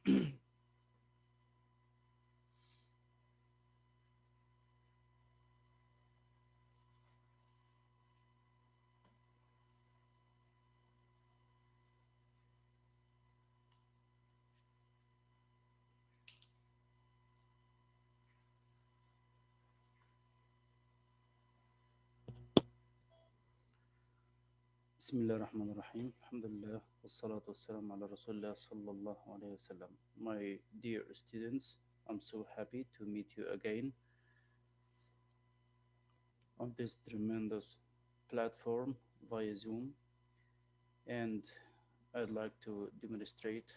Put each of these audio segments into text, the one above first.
بسم الله الرحمن الرحيم. الحمد لله والصلاة والسلام على رسول الله صلى الله عليه وسلم. My dear students, I'm so happy to meet you again on this tremendous platform via Zoom, and I'd like to demonstrate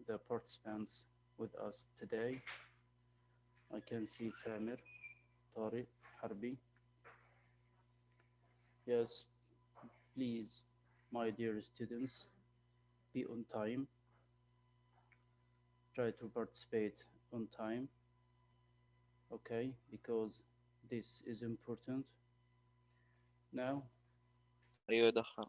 the participants with us today. I can see Thamir, Tariq, Harbi. Yes, please, my dear students, be on time. Try to participate on time, okay, because this is important. Now, ايوه دخل.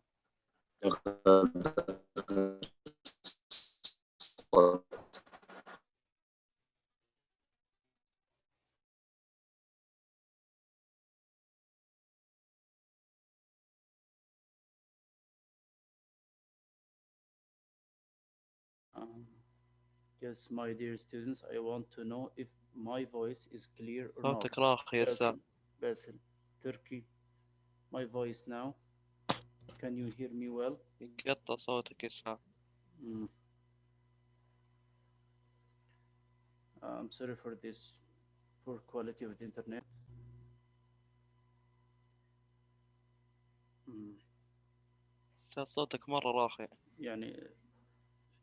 yes, my dear students, I want to know if my voice is clear or not. صوتك راخي يا سام. Basil, Turkey, my voice now. Can you hear me well? يقطع صوتك يا سام. I'm sorry for this poor quality of the internet. صوتك مرة راخي. يعني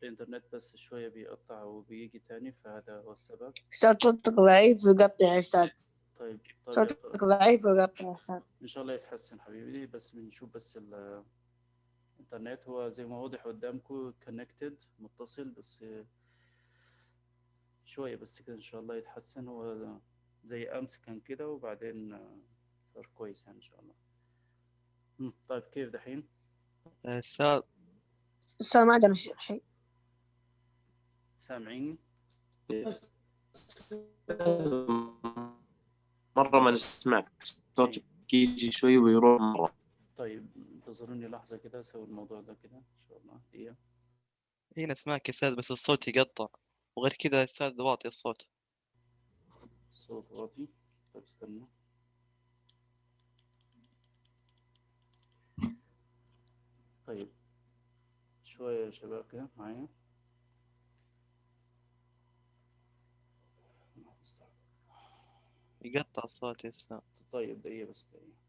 الإنترنت بس شوية بيقطع وبيجي تاني، فهذا هو السبب. صوتك ضعيف ويقطع يا أستاذ. طيب صوتك ضعيف ويقطع يا أستاذ. إن شاء الله يتحسن حبيبي، بس بنشوف بس الإنترنت هو زي ما واضح قدامكم connected متصل، بس شوية بس كده إن شاء الله يتحسن. هو زي أمس كان كده وبعدين صار كويس يعني إن شاء الله. طيب كيف دحين؟ أستاذ ما عندنا شيء. سامعيني؟ مرة ما نسمعك، صوتك يجي شوي ويروح مرة. طيب انتظروني لحظة كده أسوي الموضوع ده كده إن شاء الله. دقيقة. إيه نسمعك يا أستاذ، بس الصوت يقطع، وغير كذا يا أستاذ واطي الصوت. الصوت واطي. طيب استنى. طيب شوية يا شباب كده معايا. يقطع الصوت يا أستاذ. طيب دقيقة بس دقيقة.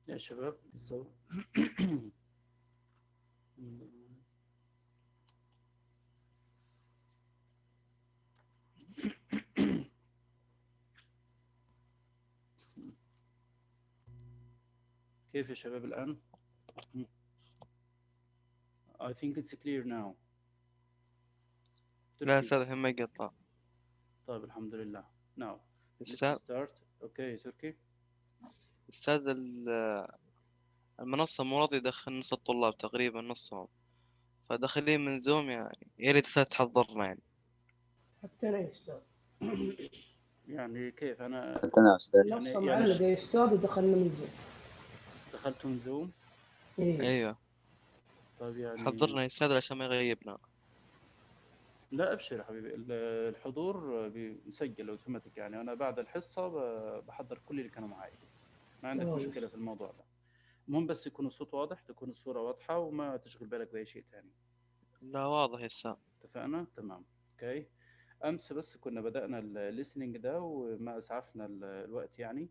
يا شباب كيف يا شباب الآن؟ I think it's clear now. لا يا أستاذ هم يقطع. طيب الحمد لله. Now let's أستاذ start. Okay تركي. أستاذ المنصة مو راضي يدخل نص الطلاب تقريبا نصهم، فداخلين من زوم يعني، يا ريت أستاذ تحضرنا يعني. حتى أنا يا أستاذ. يعني كيف أنا؟ أنا أستاذ. النص معلق يا أستاذ ودخلنا من زوم. دخلتوا من زوم؟ إيه. أيوه. طيب يعني حضرنا يا أستاذ عشان ما يغيبنا. لا ابشر يا حبيبي، الحضور بيسجل اوتوماتيك، يعني انا بعد الحصه بحضر كل اللي كانوا معايا، ما عندك كويس. مشكله في الموضوع ده. المهم بس يكون الصوت واضح، تكون الصوره واضحه، وما تشغل بالك باي شيء تاني. لا واضح يا أستاذ. اتفقنا؟ تمام. اوكي. امس بس كنا بدأنا الليسننج ده وما اسعفنا الوقت يعني،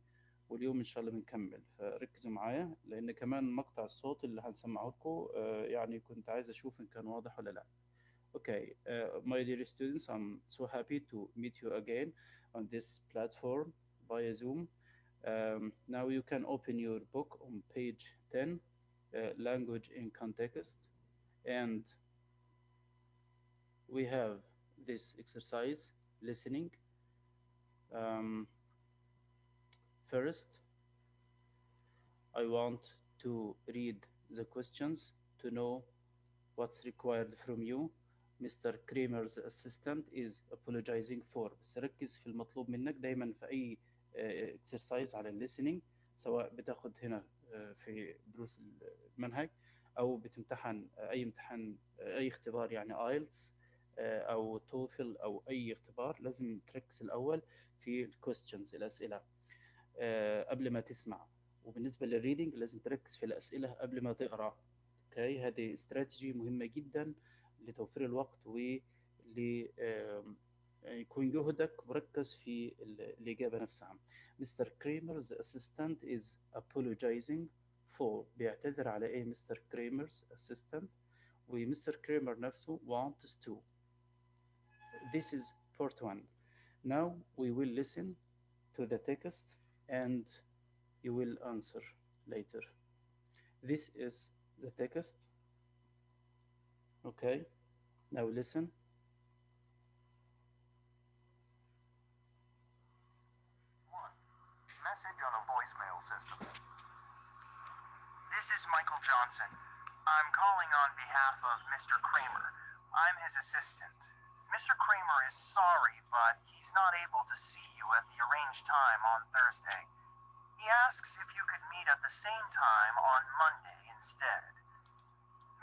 واليوم ان شاء الله بنكمل، فركزوا معايا لان كمان مقطع الصوت اللي هنسمعه لكم يعني كنت عايز اشوف ان كان واضح ولا لا. Okay, my dear students, I'm so happy to meet you again on this platform via Zoom. Now you can open your book on page 10, language in context, and we have this exercise, listening. Um, First, I want to read the questions to know what's required from you. Mr. Kramer's assistant is apologizing for. بس ركز في المطلوب منك دايما في أي exercise على listening، سواء بتاخد هنا في دروس المنهج أو بتمتحن أي امتحان، أي اختبار يعني آيلتس أو توفل أو أي اختبار، لازم تركز الأول في الكويستشنز، الأسئلة قبل ما تسمع. وبالنسبة للريدنج لازم تركز في الأسئلة قبل ما تقرأ. اوكي، هذه استراتيجي مهمة جدا لتوفير الوقت يكون جهدك مركز في الإجابة نفسها. مستر كريمر's assistant is apologizing for. بيعتذر على إيه مستر كريمر's assistant؟ ومستر كريمر نفسه wants to. This is part one. Now we will listen to the text and you will answer later. This is the text. Okay, now listen. Message on a voicemail system. This is Michael Johnson. I'm calling on behalf of Mr. Kramer. I'm his assistant. Mr. Kramer is sorry, but he's not able to see you at the arranged time on Thursday. He asks if you could meet at the same time on Monday instead.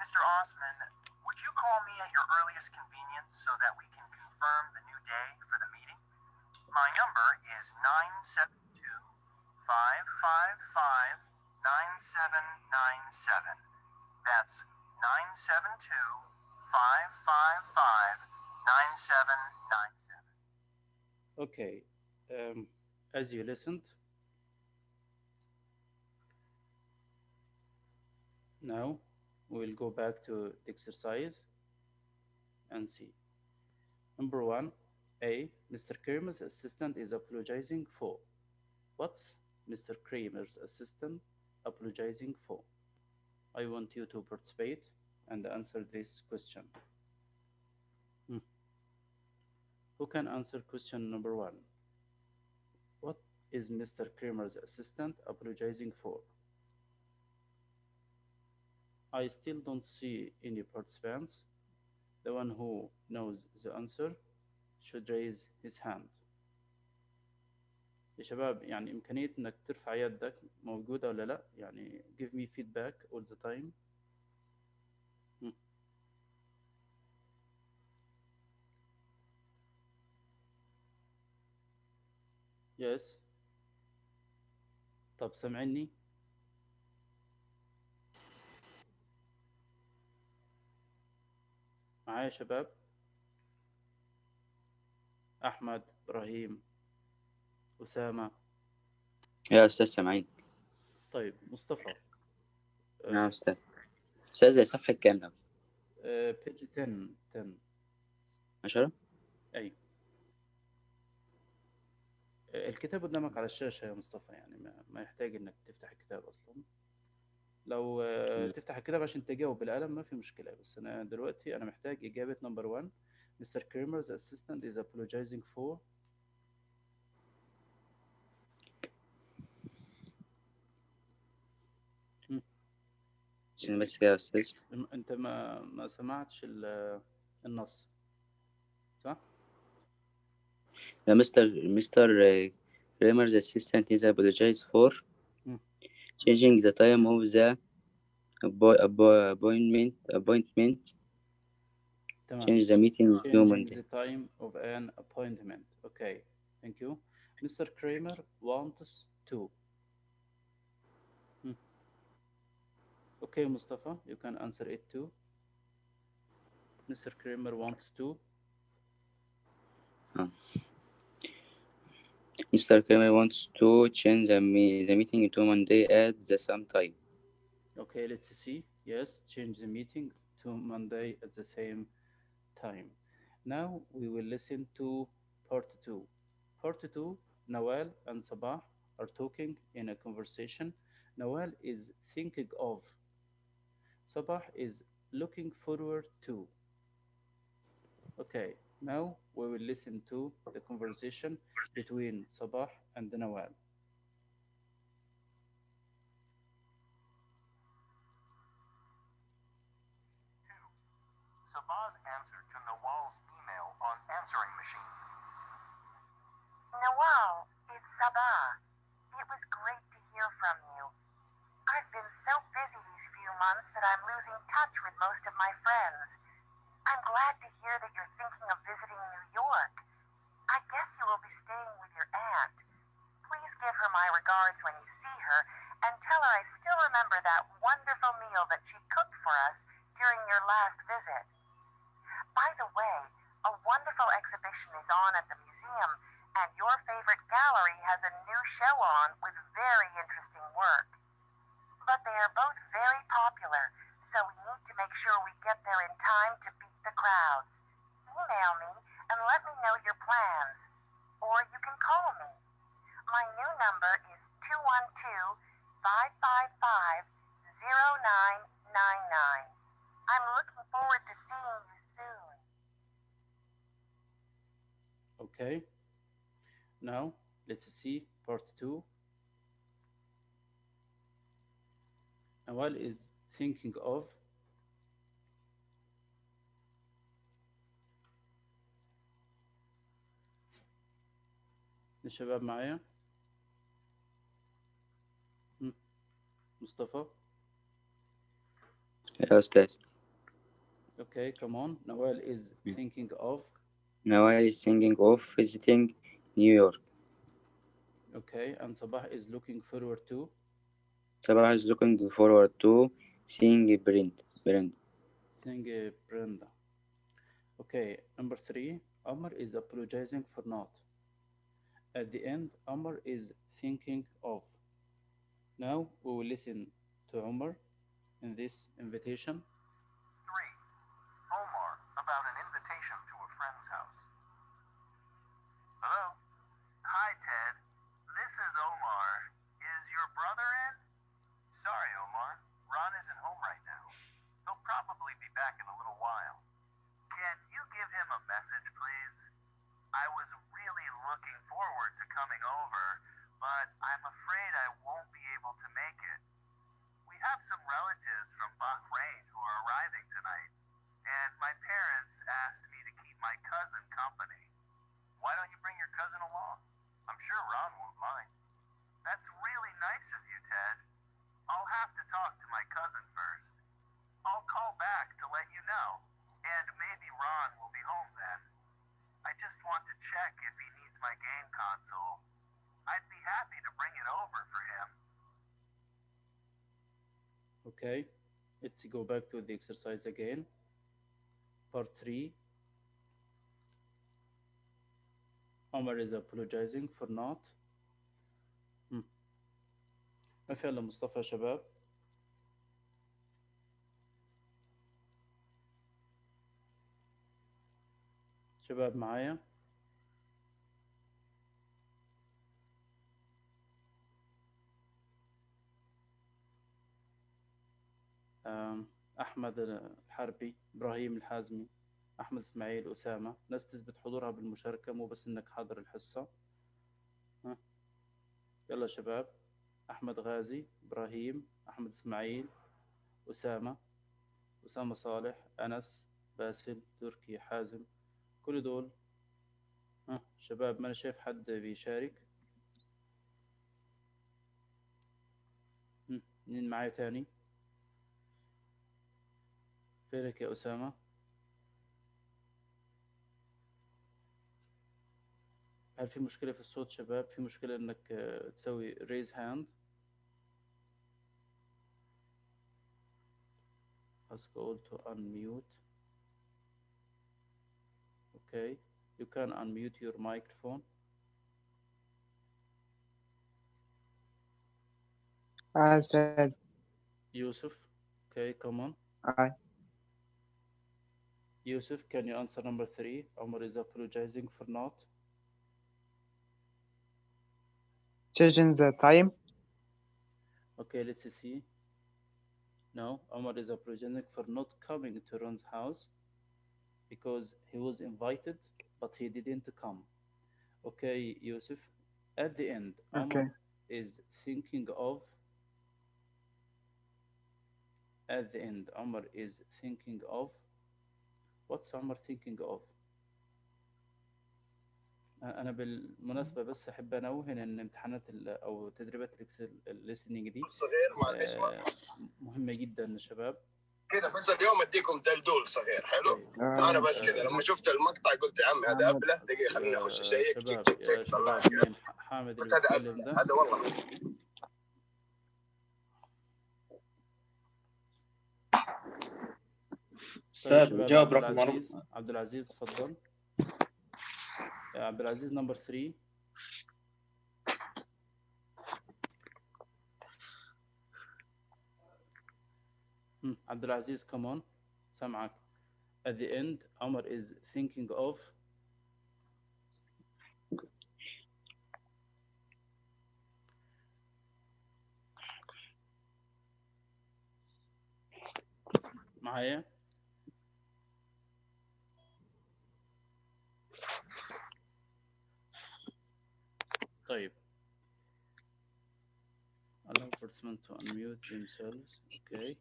Mr. Osman, would you call me at your earliest convenience so that we can confirm the new day for the meeting? My number is 972-555-9797. That's 972-555-9797. Okay, as you listened, now we'll go back to the exercise and see. Number one, A. Mr. Kramer's assistant is apologizing for. What's Mr. Kramer's assistant apologizing for? I want you to participate and answer this question. Who can answer question number one? What is Mr. Kramer's assistant apologizing for? I still don't see any participants. The one who knows the answer should raise his hand. يا شباب يعني إمكانية إنك ترفع يدك موجودة ولا لأ؟ يعني give me feedback all the time. Yes. طب سمعني؟ معايا يا شباب؟ أحمد، إبراهيم، أسامة. يا أستاذ سامعين. طيب مصطفى. نعم أستاذ. أستاذ صفحة كام ده؟ page 10. 10. أي الكتاب قدامك على الشاشة يا مصطفى، يعني ما يحتاج إنك تفتح الكتاب أصلا. لو تفتح الكتاب عشان تجاوب بالقلم ما في مشكلة، بس أنا دلوقتي أنا محتاج إجابة number one. Mr. Kramer's assistant is apologizing for. عشان بس كده يا أستاذ. أنت ما سمعتش النص صح؟ Mr. Kramer's assistant is apologized for changing the time of the appointment تمام. change the meeting to Changing Monday. the time of an appointment. Okay, thank you. Mr. Kramer wants to. Hmm. Okay, Mustafa, you can answer it too. Mr. Kramer wants to. Mr. Kramer wants to change the meeting to Monday at the same time. Okay, let's see. Yes, change the meeting to Monday at the same time. Now we will listen to part two. Part two, Nawal and Sabah are talking in a conversation. Nawal is thinking of. Sabah is looking forward to. Okay, now we will listen to the conversation between Sabah and Nawal. Two. Sabah's answer to Nawal's email on answering machine. Nawal, it's Sabah. It was great to hear from you. I've been so busy these few months that I'm losing touch with most of my friends. I'm glad to hear that you're thinking of visiting New York. I guess you will be staying with your aunt. Please give her my regards when you see her and tell her I still remember that wonderful meal that she cooked for us during your last visit. By the way, a wonderful exhibition is on at the museum, and your favorite gallery has a new show on with very interesting work. But they are both very popular, so we need to make sure we get there in time to beat the crowds. Email me and let me know your plans. Or you can call me. My new number is 212-555-0999. I'm looking forward to seeing you soon. Okay, now let's see part two. Nawal is thinking of. الشباب معايا؟ مصطفى. يا أستاذ. Okay, come on. Nawal is thinking of. Nawal is thinking of visiting New York. Okay, and Sabah is looking forward to. Sabah is looking forward to seeing Brenda. Seeing Brenda. Okay, number three. Amr is apologizing for not. At the end, Amr is thinking of. Now we will listen to Omar in this invitation. 3. Omar about an invitation to a friend's house. Hello? Hi, Ted. This is Omar. Is your brother in? Sorry, Omar. Ron isn't home right now. He'll probably be back in a little while. Can you give him a message, please? I was really looking forward to coming over, but I'm afraid I won't be able to make it. We have some relatives from Bahrain who are arriving tonight, and my parents asked me to keep my cousin company. Why don't you bring your cousin along? I'm sure Ron won't mind. That's really nice of you, Ted. I'll have to talk to my cousin first. I'll call back to let you know, and maybe Ron will be home then. I just want to check if he needs my game console. I'd be happy to bring it over for him. Okay, let's go back to the exercise again. Part 3. Omar is apologizing for not. ما في إلا مصطفى يا شباب. شباب معايا؟ أحمد الحربي، إبراهيم الحازمي، أحمد إسماعيل، أسامة. ناس تثبت حضورها بالمشاركة، مو بس إنك حاضر الحصة. يلا شباب. أحمد غازي، إبراهيم، أحمد إسماعيل، أسامة، أسامة صالح، أنس، باسل، تركي، حازم. كل دول شباب. ما أنا شايف حد بيشارك. مين معايا تاني؟ فينك يا أسامة؟ هل في مشكلة في الصوت شباب؟ في مشكلة إنك تسوي raise hand؟ ask all to unmute. Okay, you can unmute your microphone. I said, Yusuf, okay, come on. I Yusuf, can you answer number 3? Omar is apologizing for not. changing the time. Okay, let's see. No, Omar is apologizing for not coming to Ron's house because he was invited, but he didn't come. Okay, Yusuf, at the end, Okay. Omar is thinking of. At the end, Omar is thinking of. What's Omar thinking of? أنا بالمناسبة بس أحب أنوه إن امتحانات أو تدريبات الليسننج دي مهمة جدا يا شباب. كده بس اليوم اديكم دلدول صغير حلو. انا بس كده لما شفت المقطع قلت يا عمي هذا ابله دقيقه خليني اخش اشيك تك تك تك طلعت مين حامد اللي بيتكلم ده؟ هذا والله استاذ جاوب رقم 4. عبد العزيز تفضل. عبد العزيز نمبر 3. عبد العزيز come on سامعك. At the end Omar is thinking of. معايا؟ طيب. allow participants to unmute themselves. Okay.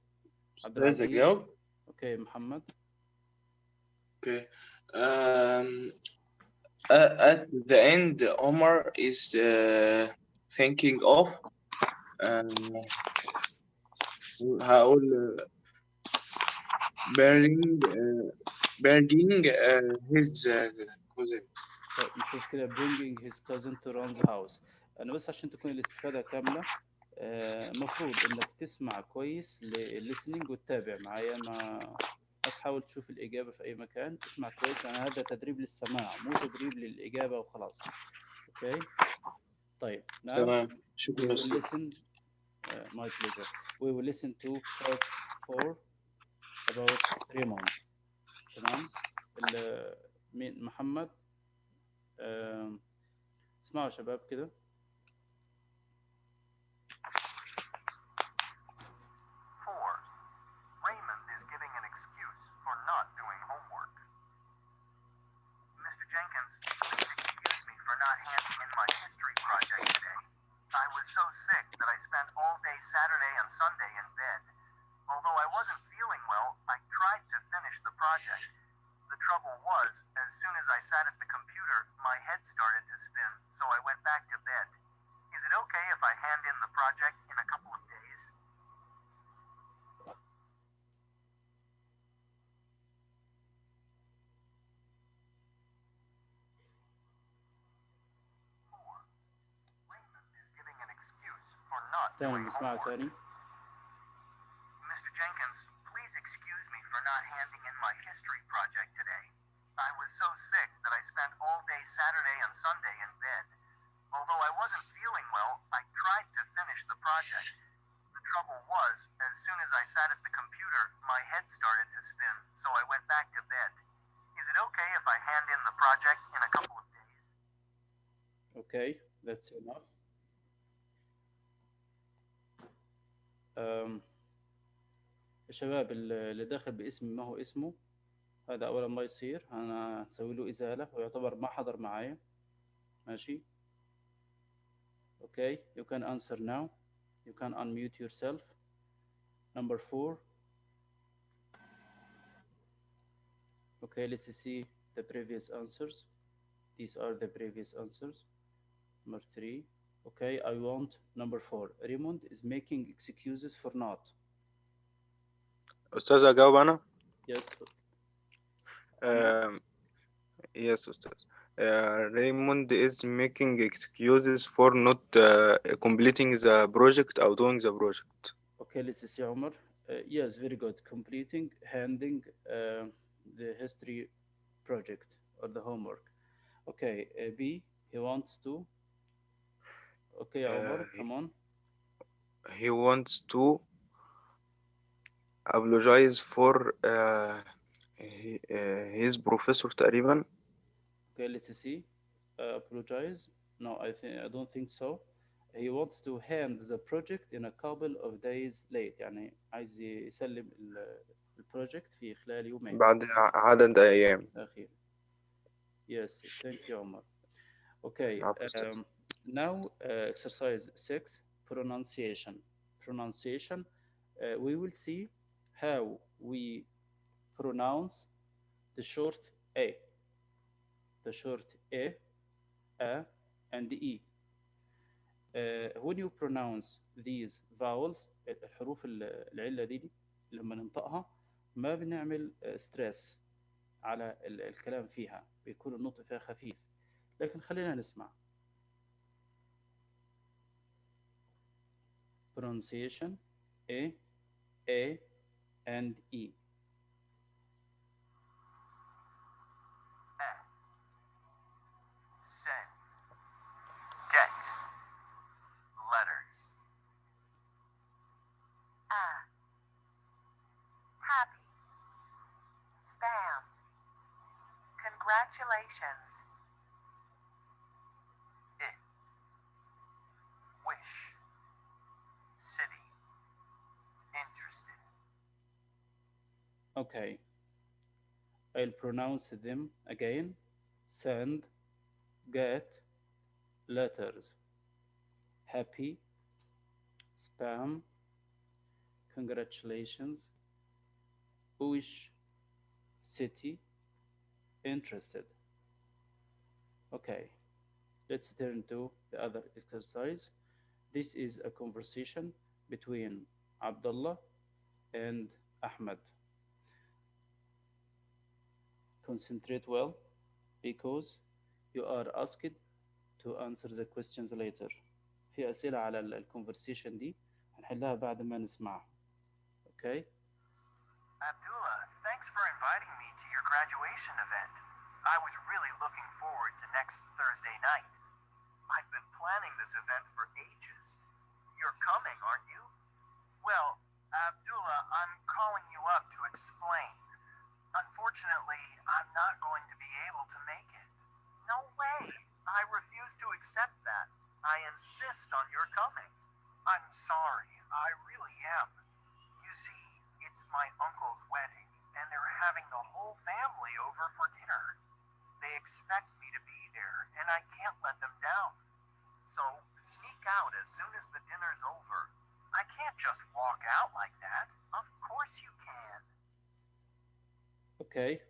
عبد العزيز. Okay, محمد. Okay. At the end, Omar is thinking of هقول burying his cousin. طيب مش مشكلة bringing his cousin to Ron's house. أنا بس عشان تكون الاستفادة كاملة المفروض إنك تسمع كويس للlistening وتتابع معايا، ما تحاول تشوف الإجابة في أي مكان. اسمع كويس لأن هذا تدريب للسماع مو تدريب للإجابة وخلاص. أوكي. طيب. تمام. شكرا. We will listen. My pleasure. We will listen to part 4 about Raymond. تمام. مين محمد؟ اسمعوا شباب كده. Raymond is giving an excuse for not doing homework. Mr. Jenkins, please excuse me for not handing in my history project today. I was so sick that I spent all day Saturday and Sunday in bed. Although I wasn't feeling well, I tried to finish the project. The trouble was, as soon as I sat at the computer, my head started to spin, so I went back to bed. Is it okay if I hand in the project in a couple of days? Raymond is giving an excuse for not doing homework. Mr. Jenkins, please excuse me for not handing in my history project today. I was so sick that I spent all day Saturday and Sunday in bed. Although I wasn't feeling well, I tried to finish the project. The trouble was, as soon as I sat at the computer, my head started to spin, so I went back to bed. Is it okay if I hand in the project in a couple of days? Okay, that's enough. الشباب اللي داخل باسم ما هو اسمه هذا أولا ما يصير، أنا هسوي له إزالة ويعتبر ما حضر معايا. ماشي. Okay, you can answer now. You can unmute yourself. Number 4. Okay, let's see the previous answers. These are the previous answers. Number 3. Okay, I want number 4. Raymond is making excuses for not. أستاذ أجاوب أنا؟ Yes. Yes أستاذ. Raymond is making excuses for not completing the project or doing the project. Okay, let's see, Omar. Yes, very good. Completing, handing the history project or the homework. Okay, B, he wants to. Okay, Uh, Omar, come on. he wants to apologize for his professor تقريبا. Okay, let's see. Apologize. No, I don't think so. He wants to hand the project in a couple of days late. يعني عايز يسلم البروجكت في خلال يومين بعد عدد أيام. أخير. Yes, thank you, Omar. Okay, عفوا. now exercise 6, pronunciation. Pronunciation, we will see how we pronounce the short A. The short A, and E. When you pronounce these vowels, الحروف العلة دي لما ننطقها ما بنعمل ستريس على الكلام فيها، بيكون النطق فيها خفيف. لكن خلينا نسمع. Pronunciation A and E. Send. Get. Letters. Happy. Spam. Congratulations. Wish. City. Interested. Okay. I'll pronounce them again. Send, get, letters. Happy, spam, congratulations, wish, city, interested. Okay, let's turn to the other exercise. This is a conversation between Abdullah and Ahmed. Concentrate well because you are asked to answer the questions later. في أسئلة على الكونفرسيشن دي هنحلها بعد ما نسمعها. Okay? Abdullah, thanks for inviting me to your graduation event. I was really looking forward to next Thursday night. I've been planning this event for ages. You're coming, aren't you? Well, Abdullah, I'm calling you up to explain. Unfortunately, I'm not going to be able to make it. No way! I refuse to accept that. I insist on your coming. I'm sorry, I really am. You see, it's my uncle's wedding, and they're having the whole family over for dinner. They expect me to be there, and I can't let them down. So, sneak out as soon as the dinner's over. I can't just walk out like that. Of course you can. Okay.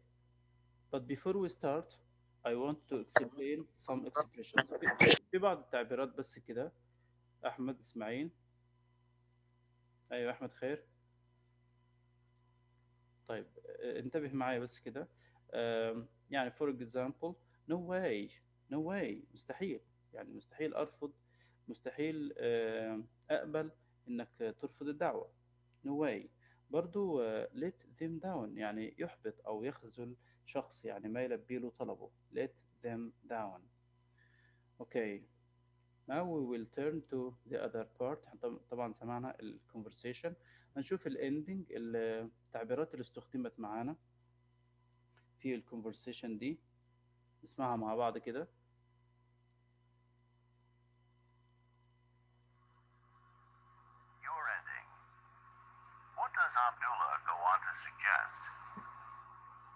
But before we start, I want to explain some expressions. في بعض التعبيرات بس كده. أحمد إسماعيل. أيوة أحمد خير. طيب انتبه معايا بس كده. يعني for example no way no way مستحيل، يعني مستحيل أرفض، مستحيل أقبل إنك ترفض الدعوة. no way. برضو let them down يعني يحبط أو يخذل شخص، يعني ما يلبي له طلبه. let them down. okay, now we will turn to the other part. طبعا سمعنا ال conversation، هنشوف ال ending، التعبيرات اللي استخدمت معانا في ال conversation دي، نسمعها مع بعض كده. Your ending. What does Abdullah go on to suggest?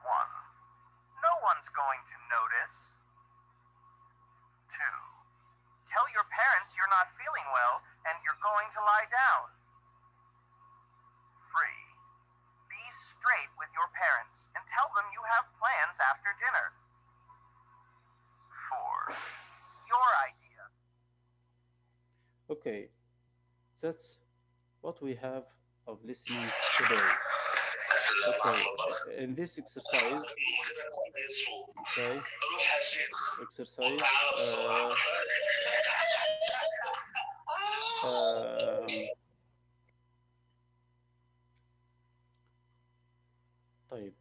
1. No one's going to notice. 2. Tell your parents you're not feeling well and you're going to lie down. 3. Be straight with your parents and tell them you have plans after dinner. 4. Your idea. Okay, that's what we have of listening today. Okay, in this exercise, okay, exercise, طيب,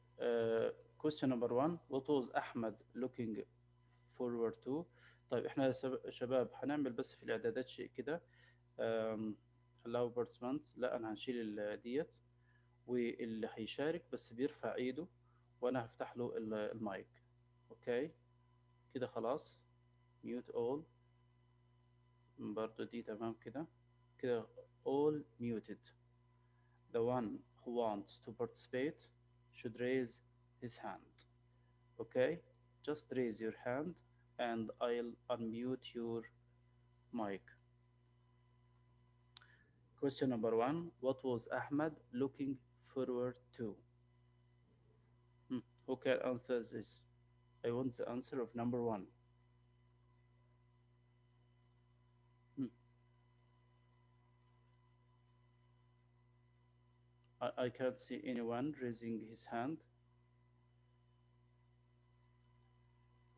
question number one, what was أحمد looking forward to؟ طيب احنا يا شباب هنعمل بس في الإعدادات شيء كده. allow participants، لا أنا هنشيل ديت، واللي هيشارك بس بيرفع ايده وانا هفتح له المايك. اوكي كده خلاص. mute all، برضو دي تمام كده. كده all muted. The one who wants to participate should raise his hand. Okay, just raise your hand and I'll unmute your mic. Question number one, what was Ahmed looking forward to? Who can answer this? I want the answer of number one. I can't see anyone raising his hand.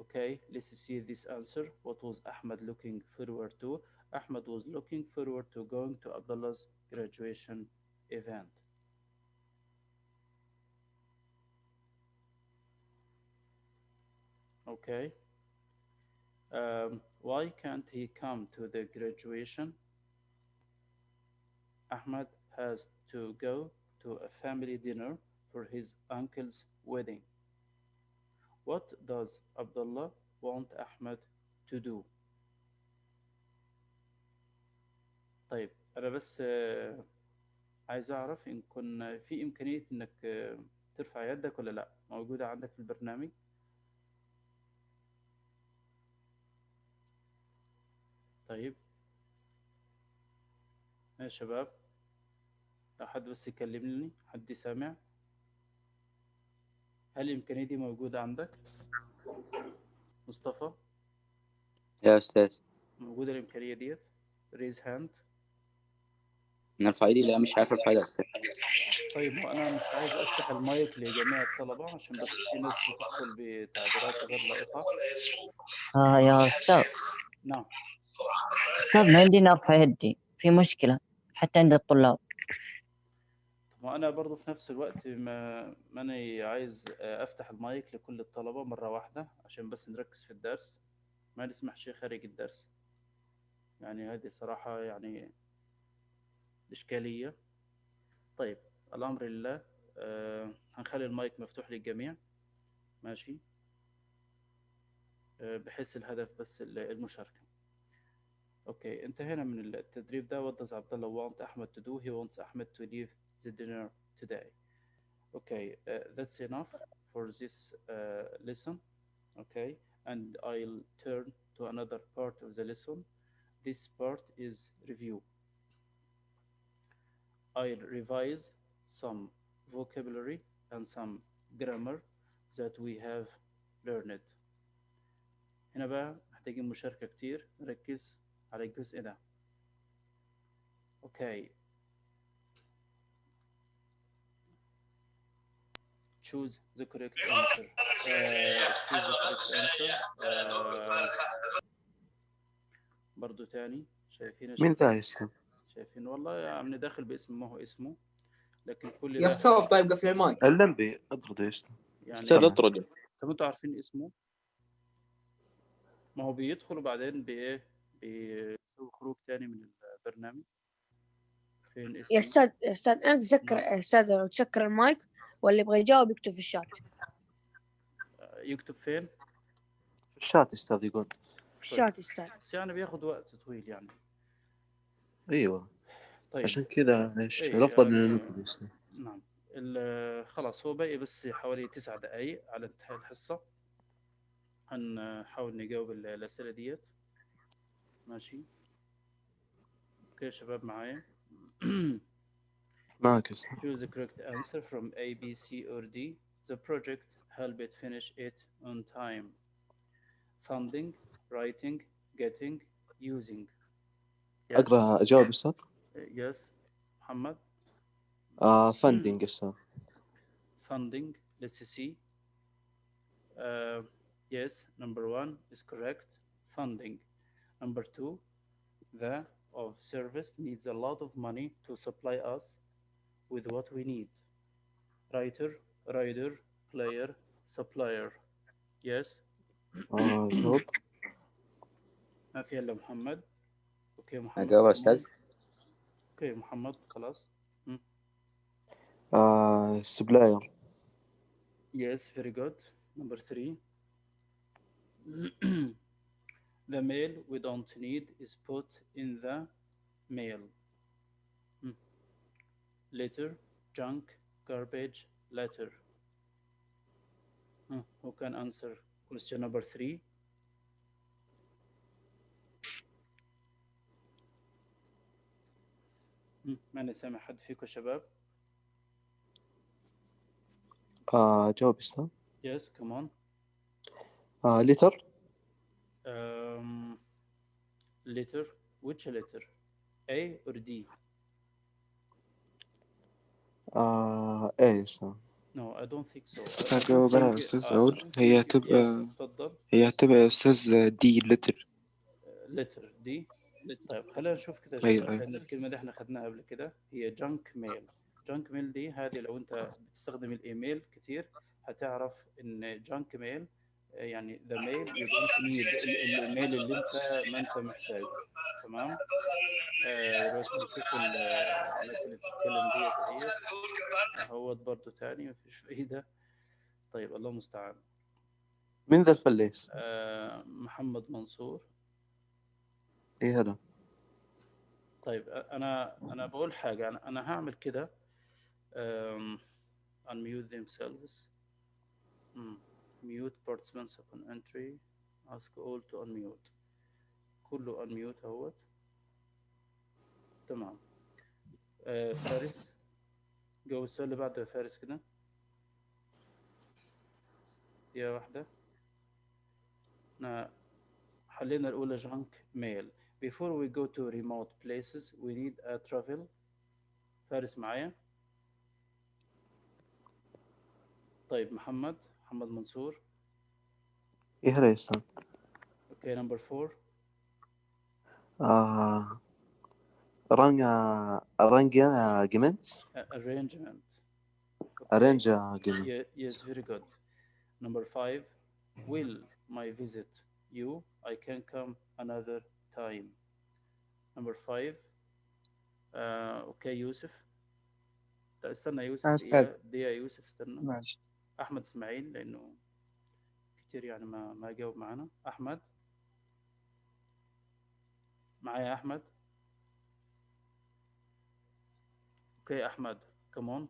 Okay, let's see this answer. What was Ahmed looking forward to? Ahmed was looking forward to going to Abdullah's graduation event. Okay. Why can't he come to the graduation? Ahmed has to go to a family dinner for his uncle's wedding. What does Abdullah want Ahmed to do? طيب أنا بس عايز أعرف إن كنا في إمكانية إنك ترفع يدك ولا لأ، موجودة عندك في البرنامج؟ طيب يا شباب، لو حد بس يكلمني، حد سامع؟ هل الإمكانية دي موجودة عندك؟ مصطفى؟ يا أستاذ موجودة الإمكانية ديت؟ raise hand. نرفع إيدي؟ لا مش عارف أرفع إيدي يا أستاذ. طيب ما أنا مش عايز أفتح المايك لجميع الطلبة عشان بس في ناس بتدخل بتعبيرات غير لائقة. يا أستاذ. نعم. أستاذ ما يمديني أرفع يدي، في مشكلة حتى عند الطلاب. ما أنا برضو في نفس الوقت ما أنا عايز أفتح المايك لكل الطلبة مرة واحدة عشان بس نركز في الدرس، ما نسمح شيء خارج الدرس. يعني هذه صراحة يعني إشكالية. طيب الأمر لله، هنخلي المايك مفتوح للجميع، ماشي، بحيث الهدف بس المشاركة. أوكي انتهينا من التدريب ده. What does Abdullah want Ahmed to do? He wants Ahmed to leave the dinner today. Okay, that's enough for this lesson. Okay, and I'll turn to another part of the lesson. This part is review. I'll revise some vocabulary and some grammar that we have learned. هنا بقى محتاجين مشاركة كتير، نركز على الجزء ده. Okay. Choose the correct answer. Choose the correct answer. برضو تاني شايفين مين ذا يا أستاذ؟ شايفين والله يا عم داخل باسم ما هو اسمه، لكن كل يا ده أستاذ طيب قفل المايك. اللمبي اطرد يا أستاذ. يعني أستاذ اطرد. طب انتوا عارفين اسمه؟ ما هو بيدخل وبعدين بيسوي خروج تاني من البرنامج. فين اسمه؟ يا أستاذ أنت تذكر يا أستاذ، لو تسكر المايك واللي يبغى يجاوب يكتب في الشات. يكتب فين؟ في الشات أستاذ يقول. في الشات أستاذ. بس يعني بياخد وقت طويل يعني. أيوة. طيب عشان كذا إيش إيه الأفضل يعني إنه ننفذ أستاذ. نعم. خلاص هو باقي بس حوالي 9 دقايق على انتهاء الحصة. هنحاول نجاوب الأسئلة ديت، ماشي. اوكي يا شباب معايا؟ معك اسمع. Choose the correct answer from A, B, C or D. The project help it finish it on time. Funding, writing, getting, using. Yes. أقدر أجاوب أستاذ؟ Yes. محمد. funding أستاذ. funding. Let's see. Yes, number 1 is correct. Funding. Number 2, the of service needs a lot of money to supply us with what we need. Writer, rider, player, supplier. Yes. جواب. ما في الا محمد. اوكي محمد. أجاوب يا أستاذ. اوكي محمد خلاص. supplier. Yes, very good. Number 3. The mail we don't need is put in the mail. Litter, junk, garbage, letter. Who can answer question number 3? ماني سامع حد فيكم شباب. جواب أستاذ. Yes, come on. litter. Letter. Which letter? A or D? إيه أستاذ. No, I don't think so. أجاوب أنا يا أستاذ أقول هي تبقى يا أستاذ دي litter. letter D. طيب خلينا نشوف كده أيوة شباب، أيوة. لأن الكلمة دي احنا خدناها قبل كده، هي junk mail. junk mail دي هذه لو أنت بتستخدم الإيميل كتير هتعرف إن junk mail يعني the mail you don't need، الإيميل اللي أنت ما أنت محتاجه. تمام. دلوقتي نشوف الناس اللي بتتكلم ديت اهوت برضو تاني مفيش فايدة. طيب الله المستعان. من ذا الفليس؟ محمد منصور. إيه هذا؟ طيب أنا بقول حاجة، أنا هعمل كده unmute themselves. mute participants upon entry. ask all to unmute. كله unmute اهوت. تمام. فارس جو السؤال اللي بعده يا فارس كده. دقيقة واحدة. حلينا الأولى جانك ميل. Before we go to remote places we need a travel. فارس معايا؟ طيب محمد منصور. إيه هذا يا أستاذ؟ Okay, number 4. arrangement. Arrangement. Arrangement. Yes, very good. Number 5. Will my visit you? I can come another time. Number 5. Okay, يوسف. استنى يوسف دقيقة يوسف استنى. ماشي. أحمد إسماعيل لأنه كتير يعني ما جاوب معنا. أحمد معايا أحمد. اوكي أحمد كمان.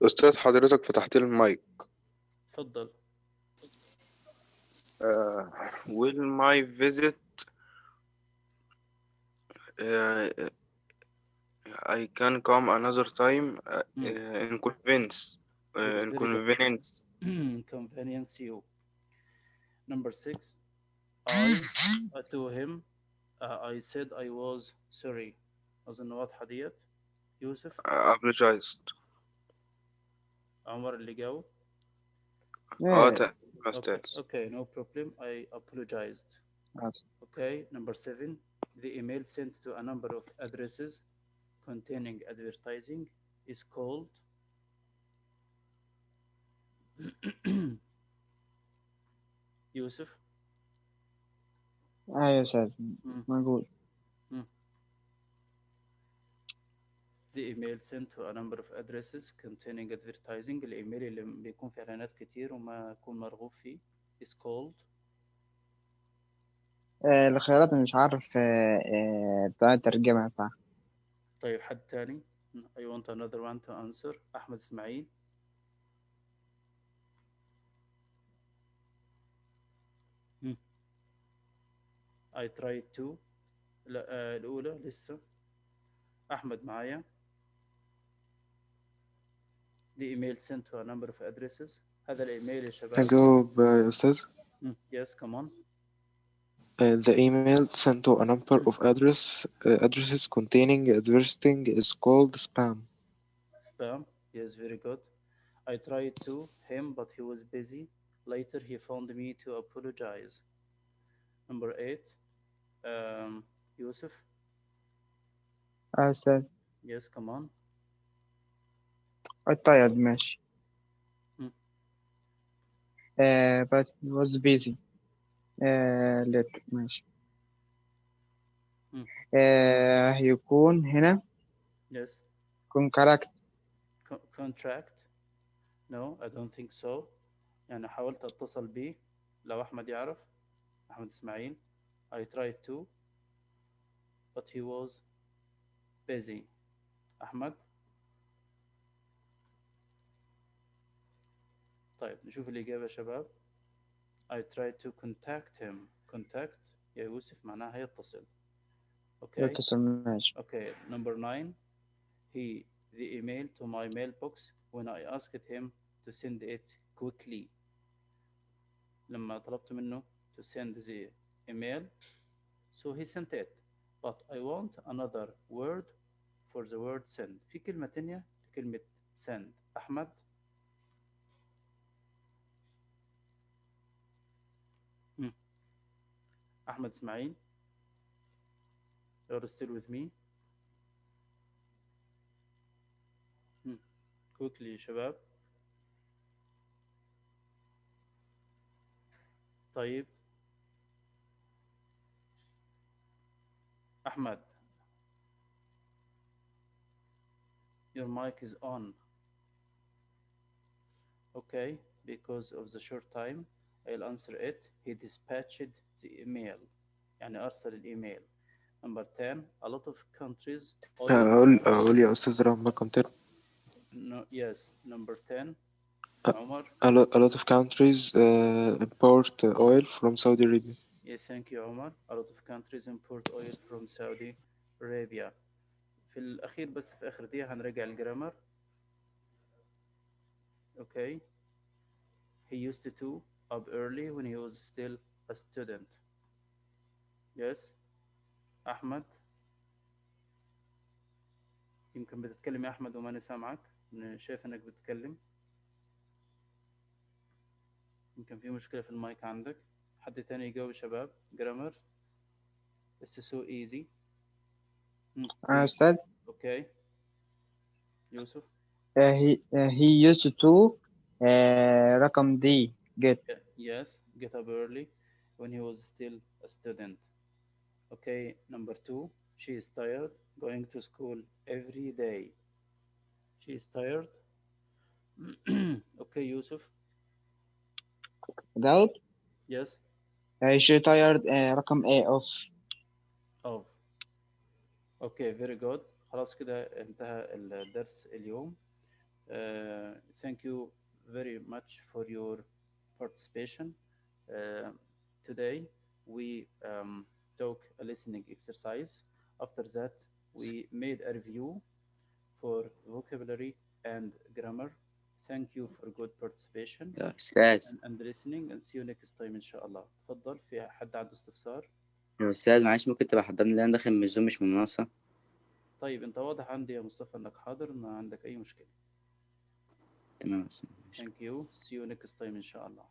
أستاذ حضرتك فتحت لي المايك. تفضل. will my visit I can come another time inconvenience you. Number 6. I to him I said I was sorry. أظن واضحة ديت. يوسف. apologized. عمر اللي جاوب. Okay, no problem. I apologized. Okay, number 7. The email sent to a number of addresses containing advertising is called يوسف. يا أستاذ معقول. The email sent to a number of addresses containing advertising. الإيميل اللي بيكون فيه إعلانات كتير وما يكون مرغوب فيه is called. الخيارات مش عارف الترجمة بتاعها. طيب حد تاني. I want another one to answer. أحمد إسماعيل. I tried to. لا الأولى لسه. أحمد معايا. The email sent to a number of addresses. هذا الإيميل يا شباب. أجاوب يا أستاذ. Yes, come on. The email sent to a number of addresses containing advertising is called spam. Spam. Yes, very good. I tried to him but he was busy. Later he found me to apologize. Number 8. Yusuf. أستاذ Yes, come on. I tired ماشي. Hmm. But he was busy. Later ماشي. Hmm. هيكون هنا Yes. contract. Contract. No, I don't think so. يعني حاولت اتصل بيه لو احمد يعرف. احمد اسماعيل. I tried to but he was busy. احمد. طيب نشوف الإجابة يا شباب. I tried to contact him. Contact يا يوسف معناها يتصل. Okay. يتصل ماشي. Okay. Number 9. He the email to my mailbox when I asked him to send it quickly. لما طلبت منه to send the email, so he sent it. But I want another word for the word send. في كلمة تانية لكلمة send. أحمد. أحمد إسماعيل. You're still with me? Quickly شباب. طيب أحمد, your mic is on. Okay, because of the short time I'll answer it. He dispatched the email. يعني أرسل الإيميل. Number 10. A lot of countries أقول يا أستاذ رقم 10. No, yes. Number 10. Omar. A lot of countries import oil from Saudi Arabia. Yeah, thank you Omar. A lot of countries import oil from Saudi Arabia. في الأخير بس في آخر دقيقة هنراجع الجرامر. Okay. He used to up early when he was still a student. Yes. أحمد. يمكن بتتكلم يا أحمد وما أنا سامعك. أنا شايف إنك بتتكلم. يمكن في مشكلة في المايك عندك. حد تاني يجاوب شباب. جرامر. This is so easy. أستاذ. Okay. يوسف. He used to رقم D get. Yes, get up early when he was still a student. Okay, number 2. She is tired going to school every day. She is tired. Okay, Yusuf. Doubt. Yes. She tired رقم A Of. Okay, very good. خلاص كده انتهى الدرس اليوم. Thank you very much for your participation. Today we took a listening exercise. After that, we made a review for vocabulary and grammar. Thank you for good participation يا أستاذ. and listening, and see you next time إن شاء الله. تفضل. في حد عنده استفسار؟ يا أستاذ معلش ممكن تبقى حضرني لأن داخل من الزوم مش من المنصة. طيب أنت واضح عندي يا مصطفى إنك حاضر، ما عندك أي مشكلة. تمام. Thank you. See you next time إن شاء الله.